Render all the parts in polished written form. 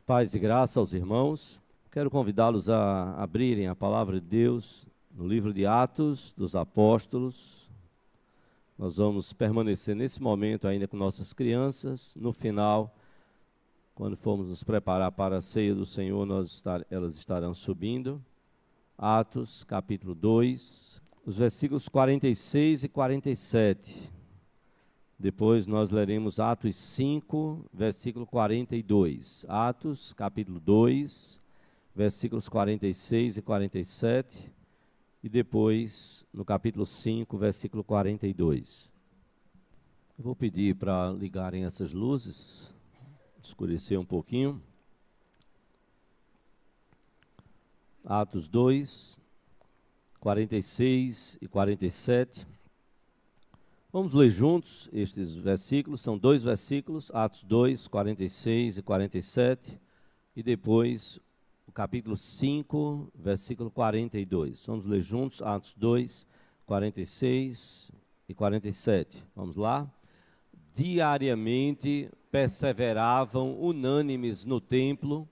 Paz e graça aos irmãos. Quero convidá-los a abrirem a palavra de Deus no livro de Atos dos Apóstolos. Nós vamos permanecer nesse momento ainda com nossas crianças. No final, quando formos nos preparar para a ceia do Senhor, elas estarão subindo. Atos, capítulo 2, os versículos 46 e 47. Depois nós leremos Atos 5, versículo 42. Atos, capítulo 2, versículos 46 e 47. E depois, no capítulo 5, versículo 42. Eu vou pedir para ligarem essas luzes, escurecer um pouquinho. Atos 2, 46 e 47. Vamos ler juntos estes versículos, são dois versículos, Atos 2, 46 e 47, e depois o capítulo 5, versículo 42. Vamos ler juntos, Atos 2, 46 e 47. Vamos lá? Diariamente perseveravam unânimes no templo,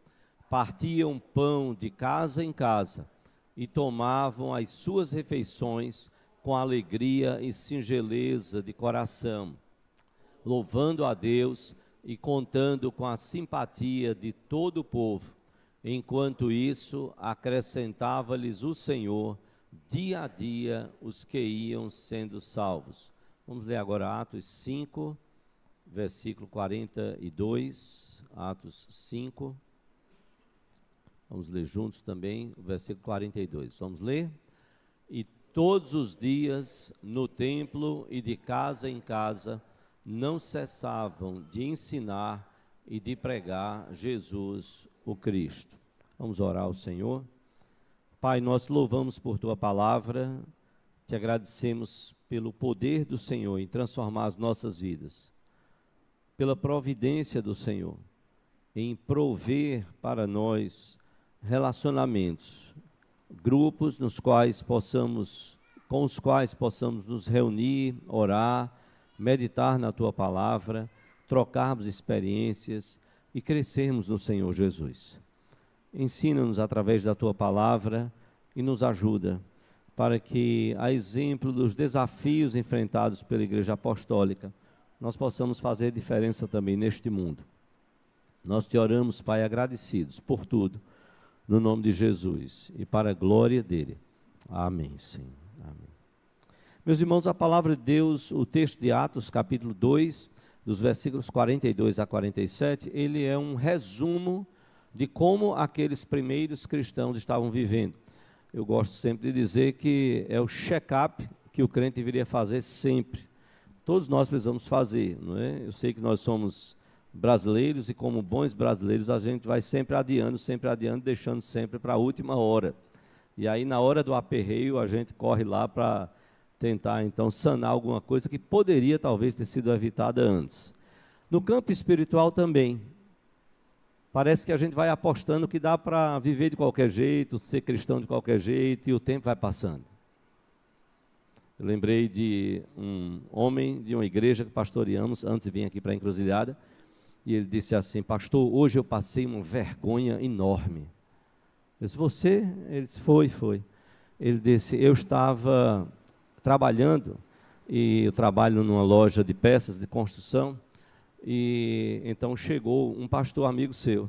partiam pão de casa em casa e tomavam as suas refeições com alegria e singeleza de coração, louvando a Deus e contando com a simpatia de todo o povo. Enquanto isso, acrescentava-lhes o Senhor, dia a dia, os que iam sendo salvos. Vamos ler agora Atos 5, versículo 42, Atos 5. Vamos ler juntos também o versículo 42. Vamos ler? E todos os dias, no templo e de casa em casa, não cessavam de ensinar e de pregar Jesus, o Cristo. Vamos orar ao Senhor. Pai, nós te louvamos por tua palavra, te agradecemos pelo poder do Senhor em transformar as nossas vidas, pela providência do Senhor em prover para nós relacionamentos, grupos com os quais possamos nos reunir, orar, meditar na tua palavra, trocarmos experiências e crescermos no Senhor Jesus. Ensina-nos através da tua palavra e nos ajuda para que, a exemplo dos desafios enfrentados pela Igreja Apostólica, nós possamos fazer diferença também neste mundo. Nós te oramos, Pai, agradecidos por tudo, no nome de Jesus e para a glória dele. Amém, Senhor. Amém. Meus irmãos, a palavra de Deus, o texto de Atos, capítulo 2, dos versículos 42 a 47, ele é um resumo de como aqueles primeiros cristãos estavam vivendo. Eu gosto sempre de dizer que é o check-up que o crente deveria fazer sempre. Todos nós precisamos fazer, não é? Eu sei que nós somos brasileiros e como bons brasileiros a gente vai sempre adiando, deixando sempre para a última hora. E aí na hora do aperreio a gente corre lá para tentar então sanar alguma coisa que poderia talvez ter sido evitada antes. No campo espiritual também, parece que a gente vai apostando que dá para viver de qualquer jeito, ser cristão de qualquer jeito e o tempo vai passando. Eu lembrei de um homem de uma igreja que pastoreamos antes de vir aqui para a Encruzilhada. E ele disse assim: pastor, hoje eu passei uma vergonha enorme. Eu disse: você? Ele disse: foi. Ele disse: eu estava trabalhando, e eu trabalho numa loja de peças de construção, e então chegou um pastor amigo seu.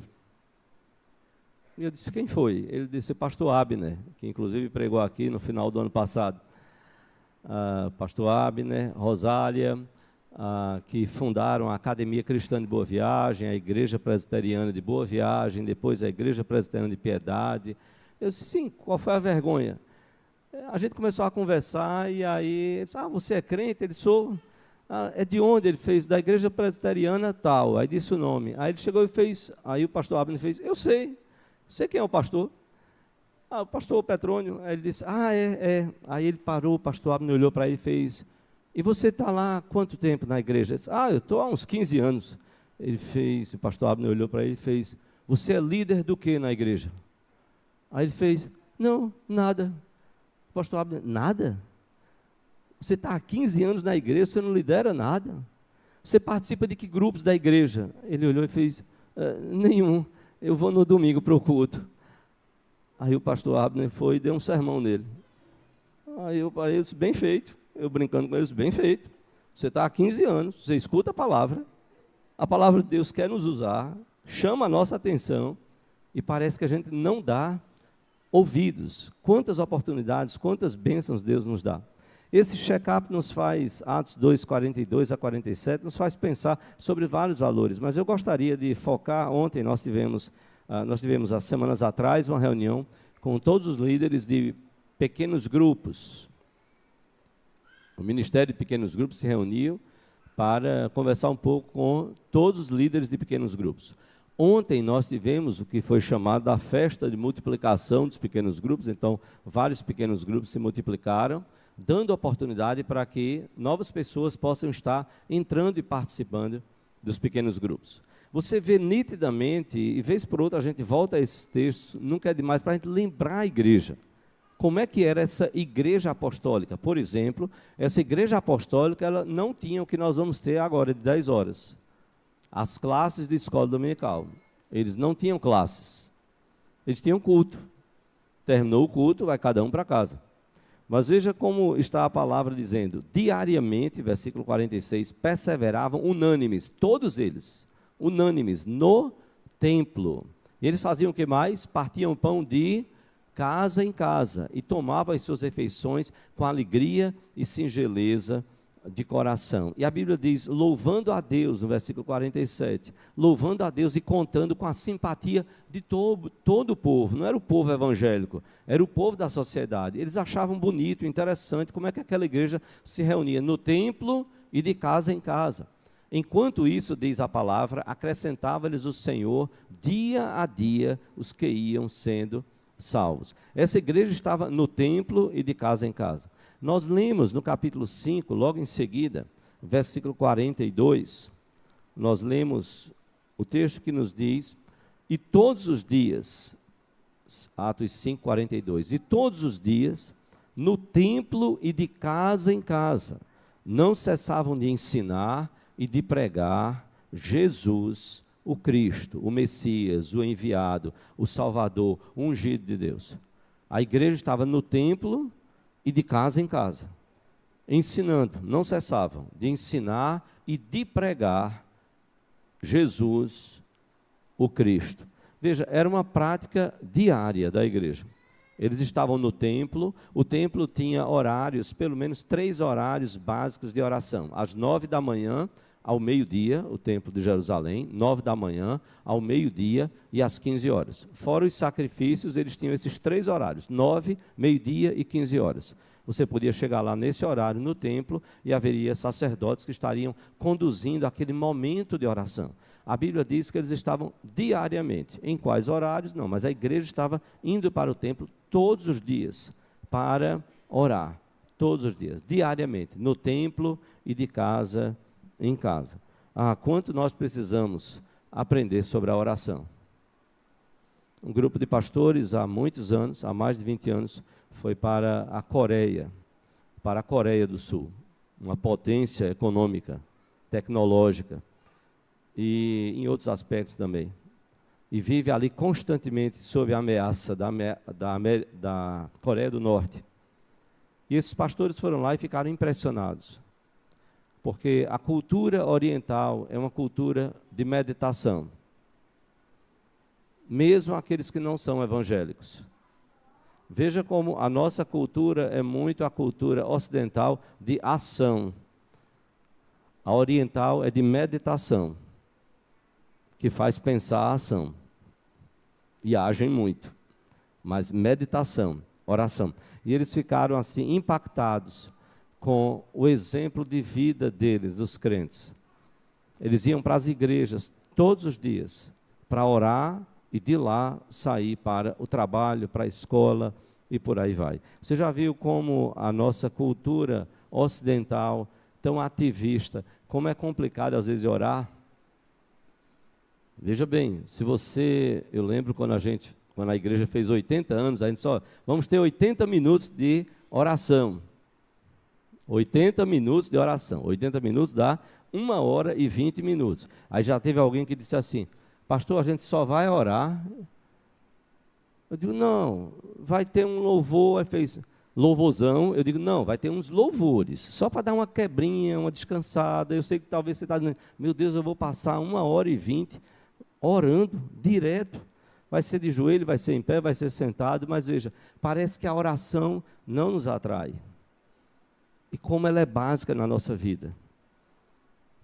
E eu disse: quem foi? Ele disse: pastor Abner, que inclusive pregou aqui no final do ano passado. Pastor Abner, Rosália, que fundaram a Academia Cristã de Boa Viagem, a Igreja Presbiteriana de Boa Viagem, depois a Igreja Presbiteriana de Piedade. Eu disse: sim, qual foi a vergonha? A gente começou a conversar e aí ele disse: você é crente? Ele: sou. É de onde? Ele fez: da Igreja Presbiteriana tal. Aí disse o nome. Aí ele chegou e fez, aí o pastor Abner fez: eu sei quem é o pastor. O pastor Petrônio. Aí ele disse: é. Aí ele parou, o pastor Abner olhou para ele e fez: e você está lá há quanto tempo na igreja? Ele disse: eu estou há uns 15 anos. Ele fez, o pastor Abner olhou para ele e fez: você é líder do que na igreja? Aí ele fez: não, nada. O pastor Abner: nada? Você está há 15 anos na igreja, você não lidera nada? Você participa de que grupos da igreja? Ele olhou e fez: nenhum. eu vou no domingo para o culto. Aí o pastor Abner foi e deu um sermão nele. Aí eu parei, bem feito. Eu brincando com eles, bem feito. Você está há 15 anos, você escuta a palavra de Deus quer nos usar, chama a nossa atenção, e parece que a gente não dá ouvidos. Quantas oportunidades, quantas bênçãos Deus nos dá. Esse check-up nos faz, Atos 2, 42 a 47, nos faz pensar sobre vários valores, mas eu gostaria de focar, ontem nós tivemos há semanas atrás uma reunião com todos os líderes de pequenos grupos. O Ministério de Pequenos Grupos se reuniu para conversar um pouco com todos os líderes de pequenos grupos. Ontem nós tivemos o que foi chamado da festa de multiplicação dos pequenos grupos, então vários pequenos grupos se multiplicaram, dando oportunidade para que novas pessoas possam estar entrando e participando dos pequenos grupos. Você vê nitidamente, e vez por outra a gente volta a esses textos, nunca é demais para a gente lembrar a igreja. Como é que era essa igreja apostólica? Por exemplo, essa igreja apostólica, ela não tinha o que nós vamos ter agora de 10 horas. As classes de escola dominical. Eles não tinham classes. Eles tinham culto. Terminou o culto, vai cada um para casa. Mas veja como está a palavra dizendo, diariamente, versículo 46, perseveravam unânimes, todos eles, unânimes, no templo. E eles faziam o que mais? Partiam pão de casa em casa, e tomavam as suas refeições com alegria e singeleza de coração. E a Bíblia diz, louvando a Deus, no versículo 47, louvando a Deus e contando com a simpatia de todo o povo. Não era o povo evangélico, era o povo da sociedade. Eles achavam bonito, interessante, como é que aquela igreja se reunia no templo e de casa em casa. Enquanto isso, diz a palavra, acrescentava-lhes o Senhor, dia a dia, os que iam sendo salvos. Essa igreja estava no templo e de casa em casa. Nós lemos no capítulo 5, logo em seguida, versículo 42, nós lemos o texto que nos diz, e todos os dias, Atos 5, 42, e todos os dias, no templo e de casa em casa, não cessavam de ensinar e de pregar Jesus o Cristo, o Messias, o enviado, o Salvador, o ungido de Deus. A igreja estava no templo e de casa em casa, ensinando, não cessavam de ensinar e de pregar Jesus, o Cristo. Veja, era uma prática diária da igreja. Eles estavam no templo, o templo tinha horários, pelo menos 3 horários básicos de oração, às 9 da manhã, ao meio-dia, o templo de Jerusalém, 9 da manhã, ao meio-dia e às 15 horas. Fora os sacrifícios, eles tinham esses 3 horários, 9, meio-dia e 15 horas. Você podia chegar lá nesse horário no templo e haveria sacerdotes que estariam conduzindo aquele momento de oração. A Bíblia diz que eles estavam diariamente. Em quais horários? Não, mas a igreja estava indo para o templo todos os dias para orar. Todos os dias, diariamente, no templo e de casa em casa. Quanto nós precisamos aprender sobre a oração. Um grupo de pastores, há muitos anos, há mais de 20 anos, foi para a Coreia do Sul, uma potência econômica, tecnológica, e em outros aspectos também. E vive ali constantemente sob a ameaça da Coreia do Norte. E esses pastores foram lá e ficaram impressionados. Porque a cultura oriental é uma cultura de meditação. Mesmo aqueles que não são evangélicos. Veja como a nossa cultura é muito a cultura ocidental de ação. A oriental é de meditação, que faz pensar a ação. E agem muito. Mas meditação, oração. E eles ficaram assim impactados com o exemplo de vida deles, dos crentes. Eles iam para as igrejas todos os dias para orar e de lá sair para o trabalho, para a escola e por aí vai. Você já viu como a nossa cultura ocidental, tão ativista, como é complicado às vezes orar? Veja bem, eu lembro quando a igreja fez 80 anos, a gente vamos ter 80 minutos de oração. 80 minutos de oração. 80 minutos dá 1 hora e 20 minutos. Aí já teve alguém que disse assim, pastor, a gente só vai orar. Eu digo, não, vai ter um louvor. Aí fez louvorzão. Eu digo, não, vai ter uns louvores, só para dar uma quebrinha, uma descansada. Eu sei que talvez você está dizendo, meu Deus, eu vou passar 1h20 orando direto. Vai ser de joelho, vai ser em pé, vai ser sentado, mas veja, parece que a oração não nos atrai. E como ela é básica na nossa vida.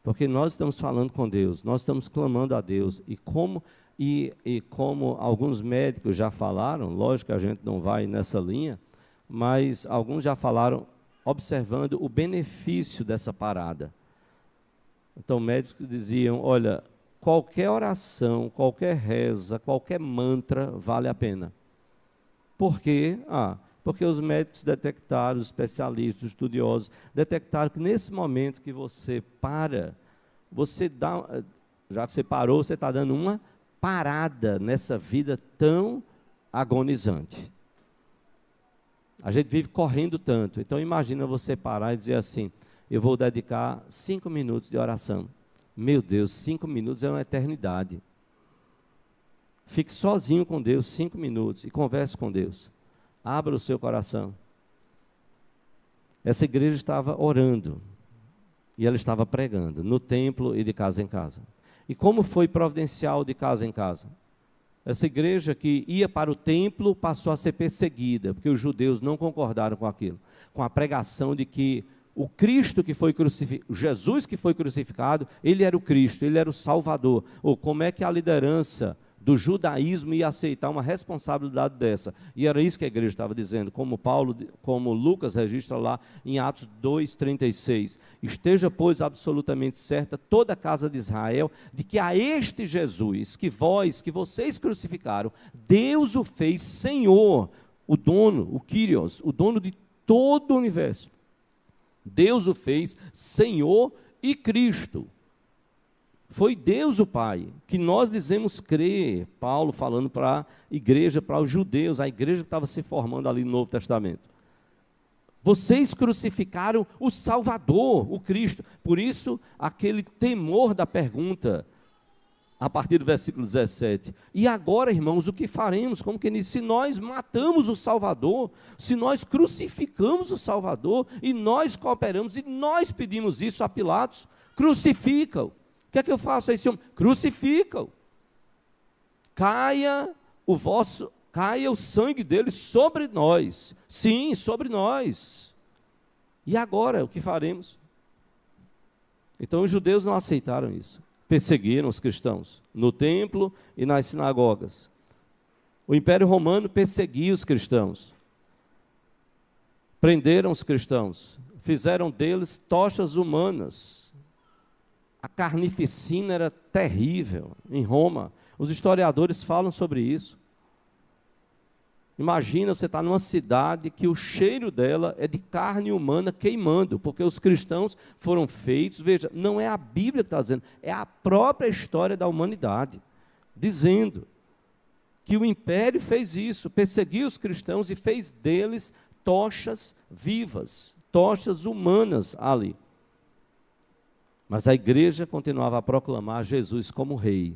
Porque nós estamos falando com Deus, nós estamos clamando a Deus. E como alguns médicos já falaram, lógico que a gente não vai nessa linha, mas alguns já falaram, observando o benefício dessa parada. Então, médicos diziam, olha, qualquer oração, qualquer reza, qualquer mantra vale a pena. Por quê? Porque os médicos detectaram, os especialistas, os estudiosos, detectaram que nesse momento que você para, você dá, já que você parou, você está dando uma parada nessa vida tão agonizante. A gente vive correndo tanto, então imagina você parar e dizer assim, eu vou dedicar 5 minutos de oração. Meu Deus, 5 minutos é uma eternidade. Fique sozinho com Deus 5 minutos e converse com Deus. Abra o seu coração. Essa igreja estava orando e ela estava pregando no templo e de casa em casa. E como foi providencial de casa em casa? Essa igreja que ia para o templo passou a ser perseguida, porque os judeus não concordaram com aquilo, com a pregação de que o Cristo que foi crucificado, Jesus que foi crucificado, ele era o Cristo, ele era o Salvador. Ou como é que a liderança do judaísmo ia aceitar uma responsabilidade dessa? E era isso que a igreja estava dizendo, como Lucas registra lá em Atos 2:36. Esteja, pois, absolutamente certa toda a casa de Israel, de que a este Jesus, que vocês crucificaram, Deus o fez Senhor, o dono, o Kyrios, o dono de todo o universo. Deus o fez Senhor e Cristo. Foi Deus o Pai, que nós dizemos crer, Paulo falando para a igreja, para os judeus, a igreja que estava se formando ali no Novo Testamento. Vocês crucificaram o Salvador, o Cristo. Por isso, aquele temor da pergunta, a partir do versículo 17. E agora, irmãos, o que faremos? Como que diz, se nós matamos o Salvador, se nós crucificamos o Salvador, e nós cooperamos, e nós pedimos isso a Pilatos, crucifica-o. O que é que eu faço a esse homem? Crucifica-o. Caia o sangue dele sobre nós. Sim, sobre nós. E agora, o que faremos? Então, os judeus não aceitaram isso. Perseguiram os cristãos no templo e nas sinagogas. O Império Romano perseguia os cristãos. Prenderam os cristãos. Fizeram deles tochas humanas. A carnificina era terrível em Roma. Os historiadores falam sobre isso. Imagina, você está numa cidade que o cheiro dela é de carne humana queimando, porque os cristãos foram feitos, veja, não é a Bíblia que está dizendo, é a própria história da humanidade, dizendo que o império fez isso, perseguiu os cristãos e fez deles tochas vivas, tochas humanas ali. Mas a igreja continuava a proclamar Jesus como rei,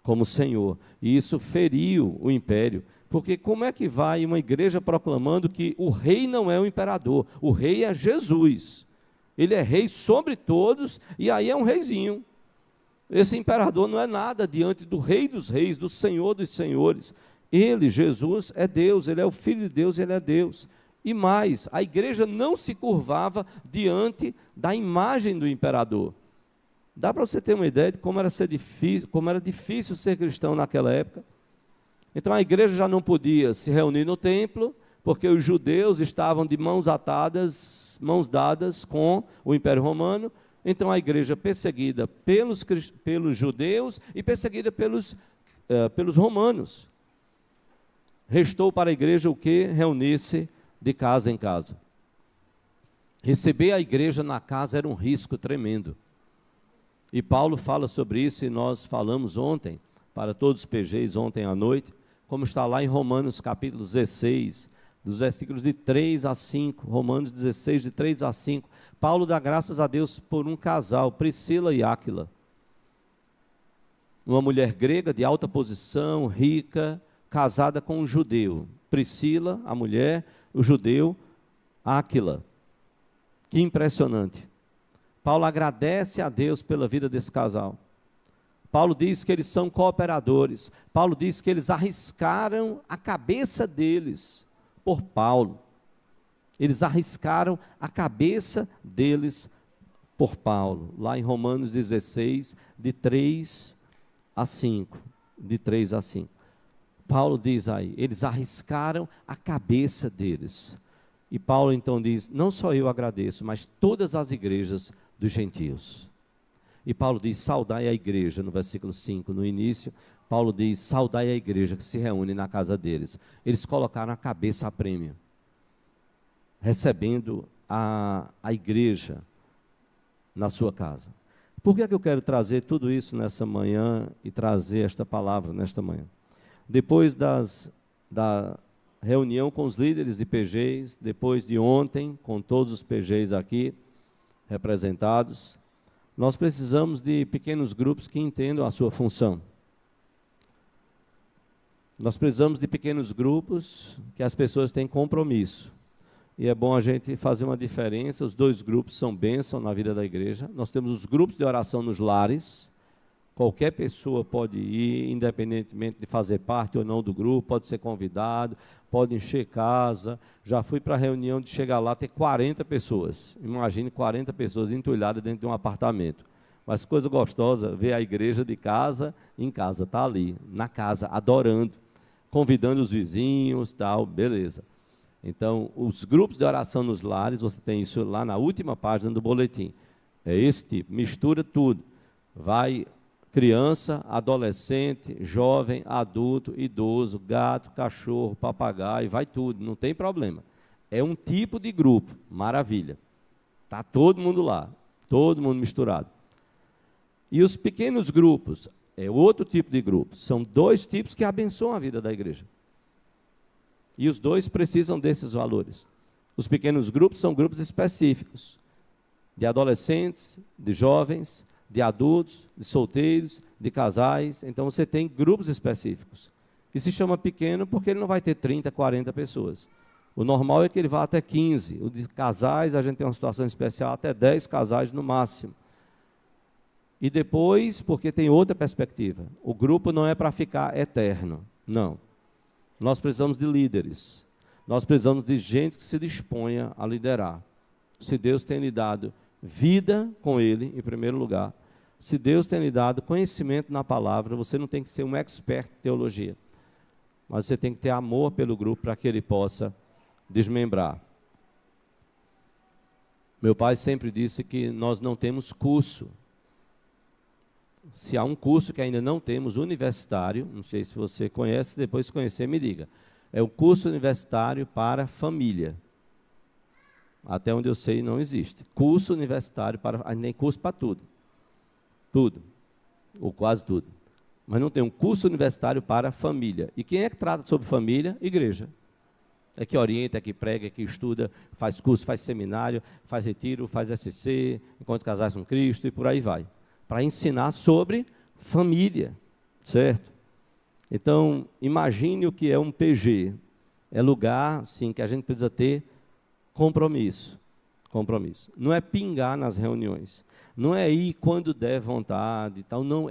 como Senhor, e isso feriu o império. Porque como é que vai uma igreja proclamando que o rei não é o imperador, o rei é Jesus, ele é rei sobre todos, e aí é um reizinho. Esse imperador não é nada diante do rei dos reis, do Senhor dos senhores. Ele, Jesus, é Deus, ele é o Filho de Deus, ele é Deus. E mais, a igreja não se curvava diante da imagem do imperador. Dá para você ter uma ideia de como era difícil ser cristão naquela época? Então a igreja já não podia se reunir no templo, porque os judeus estavam de mãos dadas com o Império Romano. Então a igreja perseguida pelos judeus e perseguida pelos romanos. Restou para a igreja o que? Reunir-se de casa em casa. Receber a igreja na casa era um risco tremendo. E Paulo fala sobre isso, e nós falamos ontem, para todos os PGs, ontem à noite, como está lá em Romanos capítulo 16, dos versículos de 3 a 5, Romanos 16, de 3 a 5, Paulo dá graças a Deus por um casal, Priscila e Áquila. uma mulher grega de alta posição, rica, casada com um judeu. Priscila, a mulher, o judeu, Áquila. Que impressionante. Paulo agradece a Deus pela vida desse casal. Paulo diz que eles são cooperadores. Paulo diz que eles arriscaram a cabeça deles por Paulo. Eles arriscaram a cabeça deles por Paulo. Lá em Romanos 16, de 3 a 5. De 3 a 5. Paulo diz aí, eles arriscaram a cabeça deles. E Paulo então diz, não só eu agradeço, mas todas as igrejas dos gentios. E Paulo diz, saudai a igreja, no versículo 5, no início, Paulo diz, saudai a igreja que se reúne na casa deles. Eles colocaram a cabeça a prêmio, recebendo a igreja na sua casa. Por que é que eu quero trazer tudo isso nessa manhã e trazer esta palavra nesta manhã? Depois da reunião com os líderes de PGs, depois de ontem, com todos os PGs aqui representados, nós precisamos de pequenos grupos que entendam a sua função. Nós precisamos de pequenos grupos que as pessoas têm compromisso. E é bom a gente fazer uma diferença, os dois grupos são bênção na vida da igreja. Nós temos os grupos de oração nos lares, qualquer pessoa pode ir, independentemente de fazer parte ou não do grupo, pode ser convidado, pode encher casa. Já fui para a reunião de chegar lá, ter 40 pessoas. Imagine 40 pessoas entulhadas dentro de um apartamento. Mas coisa gostosa, ver a igreja de casa em casa, está ali, na casa, adorando, convidando os vizinhos, tal, beleza. Então, os grupos de oração nos lares, você tem isso lá na última página do boletim. É esse tipo, mistura tudo. Vai criança, adolescente, jovem, adulto, idoso, gato, cachorro, papagaio, vai tudo, não tem problema. É um tipo de grupo, maravilha. Está todo mundo lá, todo mundo misturado. E os pequenos grupos, é outro tipo de grupo. São dois tipos que abençoam a vida da igreja. E os dois precisam desses valores. Os pequenos grupos são grupos específicos, de adolescentes, de jovens, de adultos, de solteiros, de casais. Então você tem grupos específicos. E se chama pequeno porque ele não vai ter 30, 40 pessoas. O normal é que ele vá até 15. O de casais, a gente tem uma situação especial, até 10 casais no máximo. E depois, porque tem outra perspectiva, o grupo não é para ficar eterno, não. Nós precisamos de líderes, nós precisamos de gente que se disponha a liderar. Se Deus tem lhe dado vida com ele, em primeiro lugar, se Deus tem lhe dado conhecimento na palavra, você não tem que ser um expert em teologia, mas você tem que ter amor pelo grupo para que ele possa desmembrar. Meu pai sempre disse que nós não temos curso. Se há um curso que ainda não temos, universitário, não sei se você conhece, depois se conhecer me diga, é o curso universitário para família. Até onde eu sei não existe. Curso universitário para, nem curso para tudo. Tudo, ou quase tudo. Mas não tem um curso universitário para família. E quem é que trata sobre família? Igreja. É que orienta, é que prega, é que estuda, faz curso, faz seminário, faz retiro, faz SC, enquanto casais com Cristo e por aí vai. Para ensinar sobre família, certo? Então, imagine o que é um PG. É lugar, sim, que a gente precisa ter compromisso. Compromisso. Não é pingar nas reuniões. Não é ir quando der vontade e tal. Não,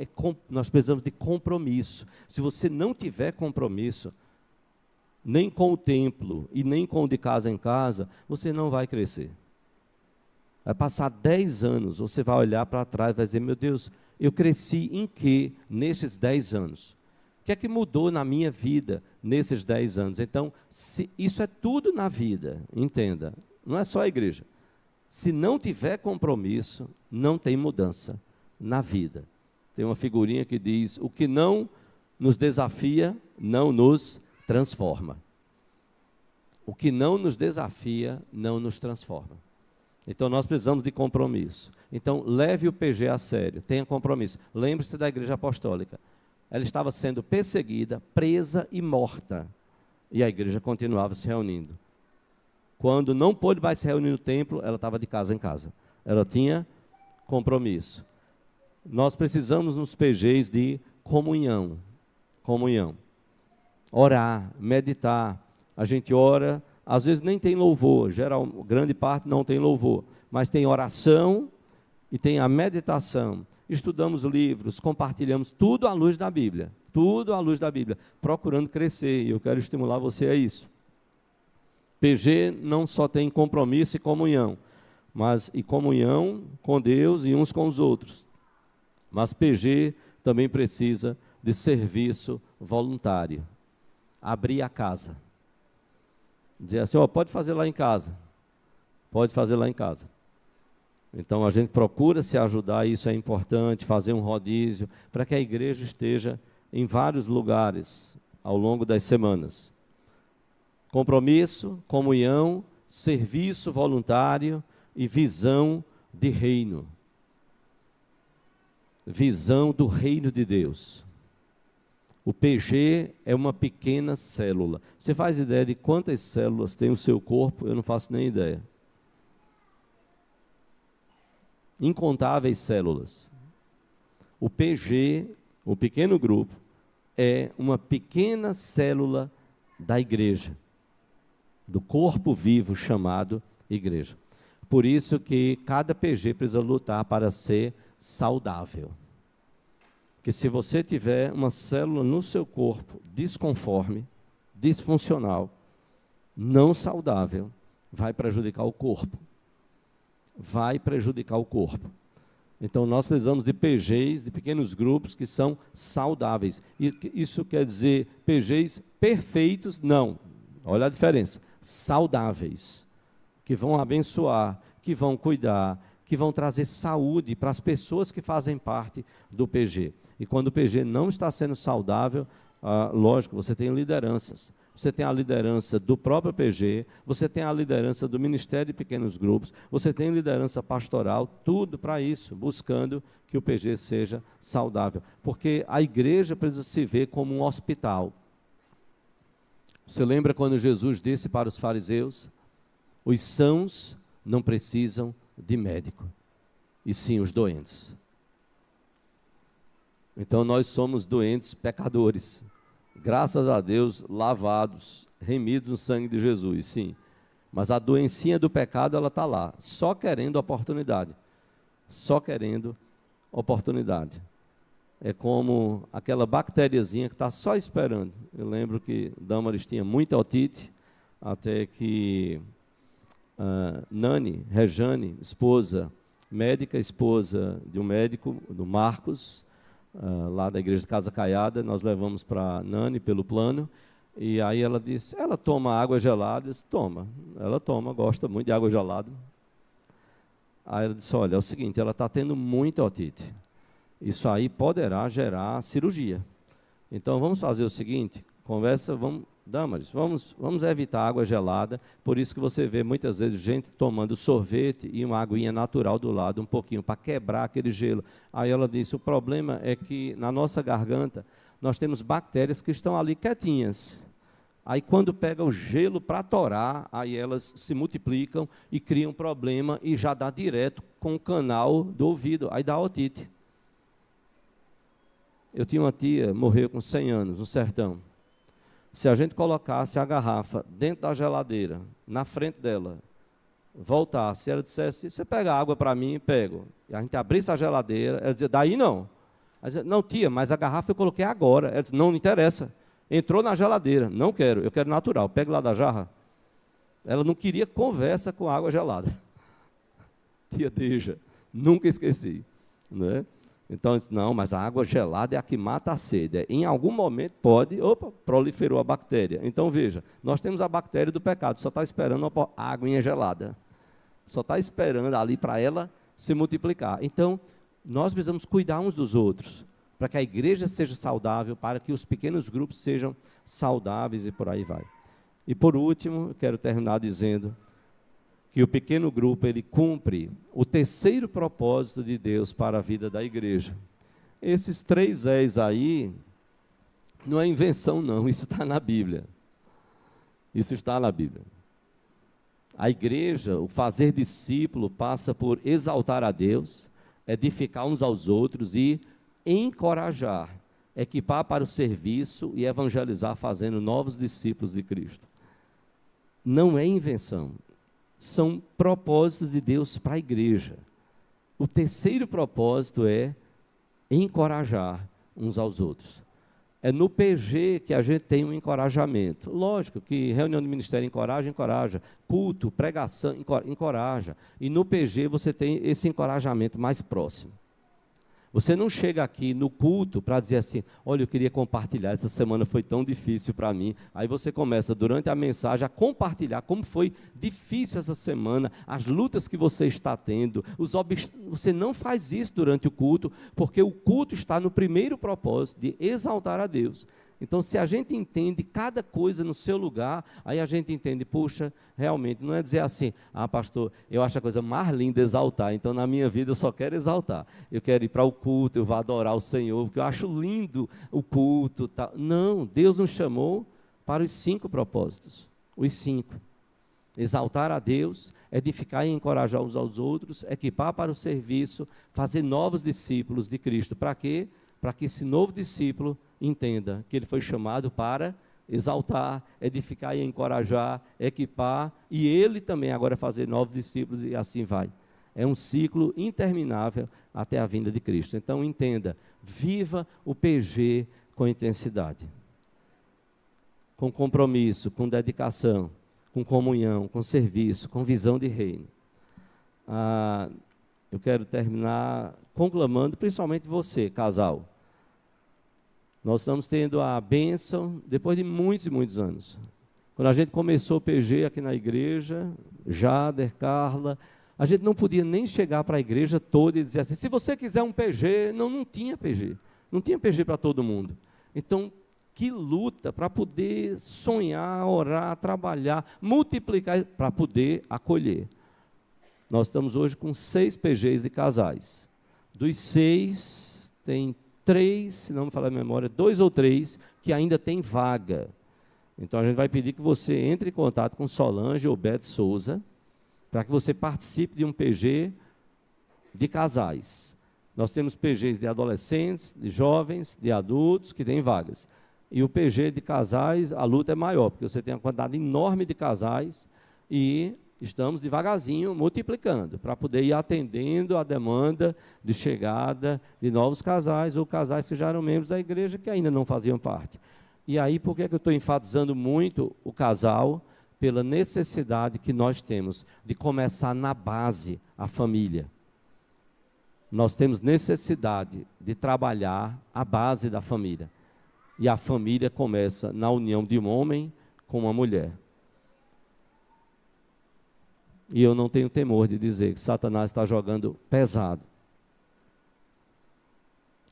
nós precisamos de compromisso. Se você não tiver compromisso, nem com o templo e nem com o de casa em casa, você não vai crescer. Vai passar 10 anos, você vai olhar para trás e vai dizer, meu Deus, eu cresci em quê nesses 10 anos? O que é que mudou na minha vida nesses 10 anos? Então, isso é tudo na vida, entenda, não é só a igreja. Se não tiver compromisso, não tem mudança na vida. Tem uma figurinha que diz, o que não nos desafia, não nos transforma. O que não nos desafia, não nos transforma. Então, nós precisamos de compromisso. Então, leve o PG a sério, tenha compromisso. Lembre-se da igreja apostólica. Ela estava sendo perseguida, presa e morta. E a igreja continuava se reunindo. Quando não pôde mais se reunir no templo, ela estava de casa em casa. Ela tinha compromisso. Nós precisamos nos PGs de comunhão. Comunhão. Orar, meditar. A gente ora, às vezes nem tem louvor, grande parte não tem louvor, mas tem oração e tem a meditação. Estudamos livros, compartilhamos tudo à luz da Bíblia. Tudo à luz da Bíblia, procurando crescer, e eu quero estimular você a isso. PG não só tem compromisso e comunhão, mas e comunhão com Deus e uns com os outros. Mas PG também precisa de serviço voluntário. Abrir a casa. Dizer assim, pode fazer lá em casa. Pode fazer lá em casa. Então a gente procura se ajudar, isso é importante, fazer um rodízio, para que a igreja esteja em vários lugares ao longo das semanas. Compromisso, comunhão, serviço voluntário e visão de reino. Visão do reino de Deus. O PG é uma pequena célula. Você faz ideia de quantas células tem o seu corpo? Eu não faço nem ideia. Incontáveis células. O PG, o pequeno grupo, é uma pequena célula da igreja, do corpo vivo chamado igreja. Por isso que cada PG precisa lutar para ser saudável. Porque se você tiver uma célula no seu corpo desconforme, disfuncional, não saudável, vai prejudicar o corpo. Vai prejudicar o corpo. Então, nós precisamos de PGs, de pequenos grupos que são saudáveis. E isso quer dizer PGs perfeitos? Não. Olha a diferença. Saudáveis. Que vão abençoar, que vão cuidar, que vão trazer saúde para as pessoas que fazem parte do PG. E quando o PG não está sendo saudável, lógico, você tem lideranças. Você tem a liderança do próprio PG, você tem a liderança do Ministério de Pequenos Grupos, você tem liderança pastoral, tudo para isso, buscando que o PG seja saudável. Porque a igreja precisa se ver como um hospital. Você lembra quando Jesus disse para os fariseus? Os sãos não precisam de médico, e sim os doentes. Então nós somos doentes pecadores. Graças a Deus, lavados, remidos no sangue de Jesus, sim. Mas a doencinha do pecado, ela está lá, só querendo oportunidade. Só querendo oportunidade. É como aquela bactériazinha que está só esperando. Eu lembro que Damaris tinha muita otite, até que Nani, Rejane, esposa, médica, esposa de um médico, do Marcos, lá da igreja de Casa Caiada, nós levamos para Nani pelo plano, e aí ela disse, ela toma água gelada? Eu disse, toma, ela toma, gosta muito de água gelada. Aí ela disse, olha, é o seguinte, ela está tendo muita otite, isso aí poderá gerar cirurgia, então vamos fazer o seguinte, conversa, Damaris, vamos evitar água gelada, por isso que você vê muitas vezes gente tomando sorvete e uma aguinha natural do lado, um pouquinho, para quebrar aquele gelo. Aí ela disse, o problema é que na nossa garganta, nós temos bactérias que estão ali quietinhas. Aí quando pega o gelo para torar, aí elas se multiplicam e criam problema e já dá direto com o canal do ouvido, aí dá otite. Eu tinha uma tia, morreu com 100 anos, no sertão. Se a gente colocasse a garrafa dentro da geladeira, na frente dela, voltasse, ela dissesse, você pega água para mim? Pego. E a gente abrisse a geladeira, ela dizia, daí não. Ela dizia, não, tia, mas a garrafa eu coloquei agora. Ela disse, não interessa. Entrou na geladeira, não quero, eu quero natural, pegue lá da jarra. Ela não queria conversa com água gelada. Tia Deja, nunca esqueci. Não é? Então, eu disse, não, mas a água gelada é a que mata a sede. Em algum momento pode, proliferou a bactéria. Então, veja, nós temos a bactéria do pecado, só está esperando a aguinha gelada. Só está esperando ali para ela se multiplicar. Então, nós precisamos cuidar uns dos outros, para que a igreja seja saudável, para que os pequenos grupos sejam saudáveis e por aí vai. E por último, eu quero terminar dizendo que o pequeno grupo, ele cumpre o terceiro propósito de Deus para a vida da igreja. Esses 3 E's aí, não é invenção não, isso está na Bíblia. Isso está na Bíblia. A igreja, o fazer discípulo, passa por exaltar a Deus, edificar uns aos outros e encorajar equipar para o serviço e evangelizar fazendo novos discípulos de Cristo. Não é invenção, são propósitos de Deus para a igreja. O terceiro propósito é encorajar uns aos outros. É no PG que a gente tem um encorajamento. Lógico que reunião de ministério encoraja. Culto, pregação, encoraja. E no PG você tem esse encorajamento mais próximo. Você não chega aqui no culto para dizer assim, olha, eu queria compartilhar, essa semana foi tão difícil para mim. Aí você começa, durante a mensagem, a compartilhar como foi difícil essa semana, as lutas que você está tendo. Você não faz isso durante o culto, porque o culto está no primeiro propósito de exaltar a Deus. Então, se a gente entende cada coisa no seu lugar, aí a gente entende, puxa, realmente, não é dizer assim, pastor, eu acho a coisa mais linda exaltar, então na minha vida eu só quero exaltar. Eu quero ir para o culto, eu vou adorar o Senhor, porque eu acho lindo o culto. Tá. Não, Deus nos chamou para os 5 propósitos, os 5. Exaltar a Deus, edificar e encorajar uns aos outros, equipar para o serviço, fazer novos discípulos de Cristo. Para quê? Para que esse novo discípulo entenda que ele foi chamado para exaltar, edificar e encorajar, equipar, e ele também agora fazer novos discípulos, e assim vai. É um ciclo interminável até a vinda de Cristo. Então entenda, viva o PG com intensidade, com compromisso, com dedicação, com comunhão, com serviço, com visão de reino. Eu quero terminar conclamando, principalmente você, casal. Nós estamos tendo a bênção, depois de muitos e muitos anos. Quando a gente começou o PG aqui na igreja, Jader, Carla, a gente não podia nem chegar para a igreja toda e dizer assim, se você quiser um PG, não tinha PG. Não tinha PG para todo mundo. Então, que luta para poder sonhar, orar, trabalhar, multiplicar, para poder acolher. Nós estamos hoje com 6 PGs de casais. Dos 6, tem 3, se não me falar a memória, 2 ou 3 que ainda tem vaga. Então a gente vai pedir que você entre em contato com Solange ou Beto Souza, para que você participe de um PG de casais. Nós temos PGs de adolescentes, de jovens, de adultos, que têm vagas. E o PG de casais, a luta é maior, porque você tem uma quantidade enorme de casais e estamos devagarzinho multiplicando, para poder ir atendendo a demanda de chegada de novos casais, ou casais que já eram membros da igreja que ainda não faziam parte. E aí, por que eu estou enfatizando muito o casal? Pela necessidade que nós temos de começar na base a família. Nós temos necessidade de trabalhar a base da família. E a família começa na união de um homem com uma mulher. E eu não tenho temor de dizer que Satanás está jogando pesado.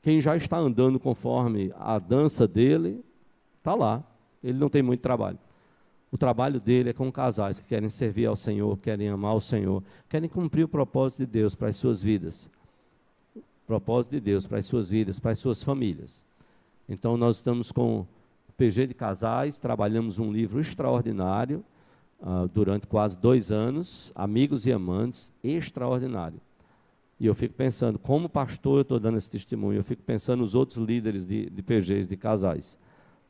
Quem já está andando conforme a dança dele, está lá. Ele não tem muito trabalho. O trabalho dele é com casais que querem servir ao Senhor, querem amar o Senhor, querem cumprir o propósito de Deus para as suas vidas. O propósito de Deus para as suas vidas, para as suas famílias. Então nós estamos com o PG de casais, trabalhamos um livro extraordinário, durante quase 2 anos, Amigos e Amantes, extraordinário. E eu fico pensando, como pastor eu estou dando esse testemunho, eu fico pensando nos outros líderes de PGs, de casais,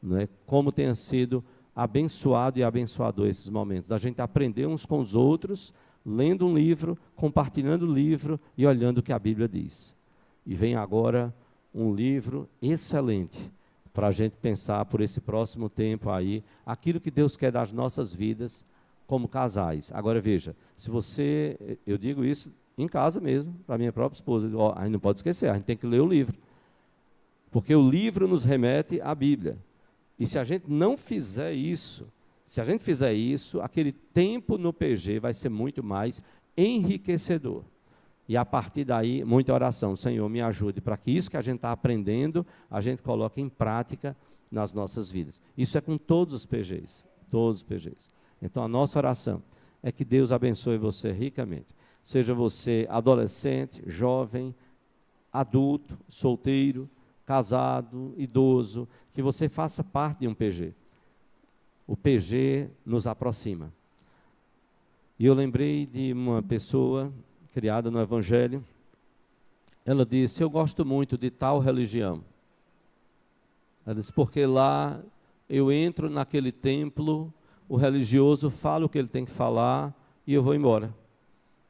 não é? Como tenha sido abençoado e abençoador esses momentos, da gente aprender uns com os outros, lendo um livro, compartilhando o livro e olhando o que a Bíblia diz. E vem agora um livro excelente, para a gente pensar por esse próximo tempo aí, aquilo que Deus quer das nossas vidas, como casais. Agora veja, se você, eu digo isso em casa mesmo, para minha própria esposa, a gente não pode esquecer, a gente tem que ler o livro, porque o livro nos remete à Bíblia, e se a gente não fizer isso, aquele tempo no PG vai ser muito mais enriquecedor, e a partir daí, muita oração, Senhor, me ajude, para que isso que a gente está aprendendo, a gente coloque em prática nas nossas vidas. Isso é com todos os PGs, todos os PGs. Então, a nossa oração é que Deus abençoe você ricamente. Seja você adolescente, jovem, adulto, solteiro, casado, idoso, que você faça parte de um PG. O PG nos aproxima. E eu lembrei de uma pessoa criada no Evangelho. Ela disse, eu gosto muito de tal religião. Ela disse, porque lá eu entro naquele templo, o religioso fala o que ele tem que falar e eu vou embora.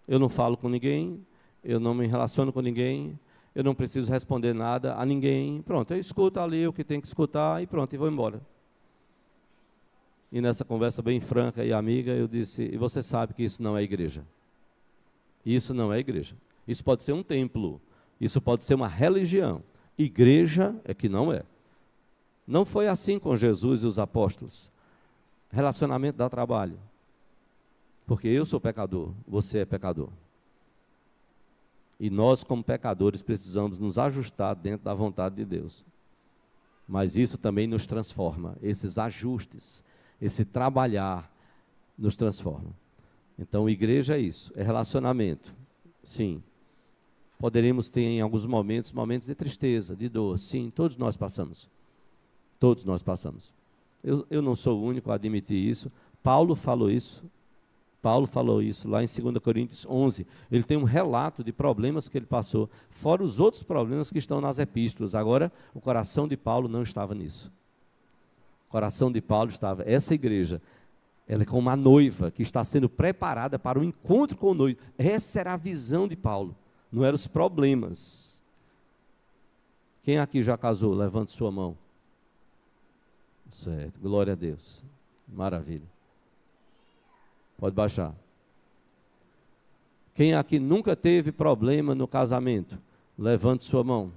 Eu não falo com ninguém, eu não me relaciono com ninguém, eu não preciso responder nada a ninguém. Pronto, eu escuto ali o que tem que escutar e pronto, e vou embora. E nessa conversa bem franca e amiga, eu disse, e você sabe que isso não é igreja. Isso não é igreja. Isso pode ser um templo, isso pode ser uma religião. Igreja é que não é. Não foi assim com Jesus e os apóstolos. Relacionamento dá trabalho. Porque eu sou pecador, você é pecador. E nós, como pecadores, precisamos nos ajustar dentro da vontade de Deus. Mas isso também nos transforma. Esses ajustes, esse trabalhar, nos transforma. Então, igreja é isso, é relacionamento. Sim. Poderemos ter em alguns momentos de tristeza, de dor. Sim, todos nós passamos. Todos nós passamos. Eu não sou o único a admitir isso. Paulo falou isso lá em 2 Coríntios 11. Ele tem um relato de problemas que ele passou, fora os outros problemas que estão nas epístolas. Agora, o coração de Paulo não estava nisso. O coração de Paulo estava, essa igreja, ela é como uma noiva que está sendo preparada para o encontro com o noivo. Essa era a visão de Paulo, não eram os problemas. Quem aqui já casou? Levante sua mão. Certo, glória a Deus. Maravilha. Pode baixar. Quem aqui nunca teve problema no casamento? Levante sua mão.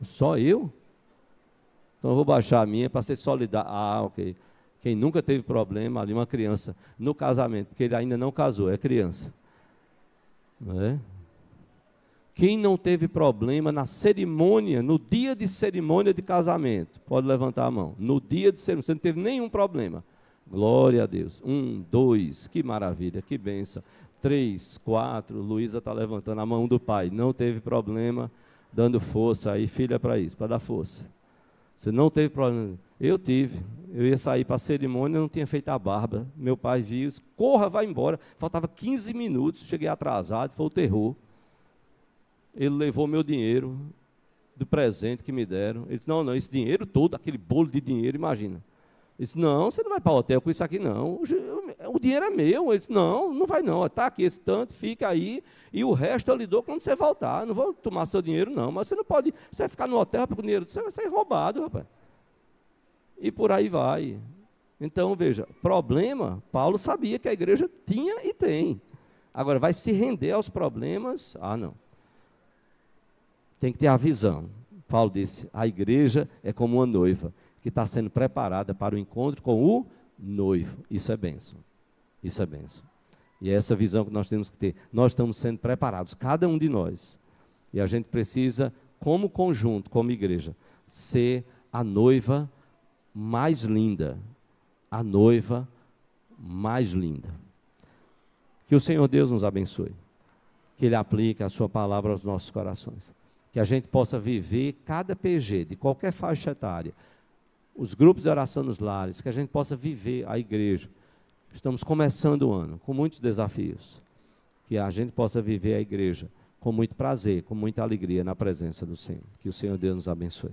Só eu? Então eu vou baixar a minha para ser solidário. Ah, ok. Quem nunca teve problema, ali uma criança, no casamento, porque ele ainda não casou, é criança. Não é? Quem não teve problema na cerimônia, no dia de cerimônia de casamento? Pode levantar a mão. No dia de cerimônia, você não teve nenhum problema. Glória a Deus. 1, 2, que maravilha, que bênção. 3, 4, Luísa está levantando a mão do pai. Não teve problema, dando força aí, filha, para isso, para dar força. Você não teve problema. Eu tive. Eu ia sair para a cerimônia, não tinha feito a barba. Meu pai viu, disse, corra, vai embora. Faltava 15 minutos, cheguei atrasado, foi o terror. Ele levou meu dinheiro, do presente que me deram. Ele disse, não, esse dinheiro todo, aquele bolo de dinheiro, imagina. Ele disse, não, você não vai para o hotel com isso aqui, não. O dinheiro é meu. Ele disse, não vai não. Está aqui esse tanto, fica aí, e o resto eu lhe dou quando você voltar. Não vou tomar seu dinheiro, não. Mas você não pode, você vai ficar no hotel com o dinheiro, você vai ser roubado, rapaz. E por aí vai. Então, veja, problema, Paulo sabia que a igreja tinha e tem. Agora, vai se render aos problemas? Ah, não. Tem que ter a visão. Paulo disse, a igreja é como uma noiva, que está sendo preparada para o encontro com o noivo. Isso é bênção. Isso é bênção. E é essa visão que nós temos que ter. Nós estamos sendo preparados, cada um de nós. E a gente precisa, como conjunto, como igreja, ser a noiva mais linda. A noiva mais linda. Que o Senhor Deus nos abençoe. Que Ele aplique a sua palavra aos nossos corações. Que a gente possa viver cada PG, de qualquer faixa etária, os grupos de oração nos lares, que a gente possa viver a igreja. Estamos começando o ano com muitos desafios. Que a gente possa viver a igreja com muito prazer, com muita alegria na presença do Senhor. Que o Senhor Deus nos abençoe.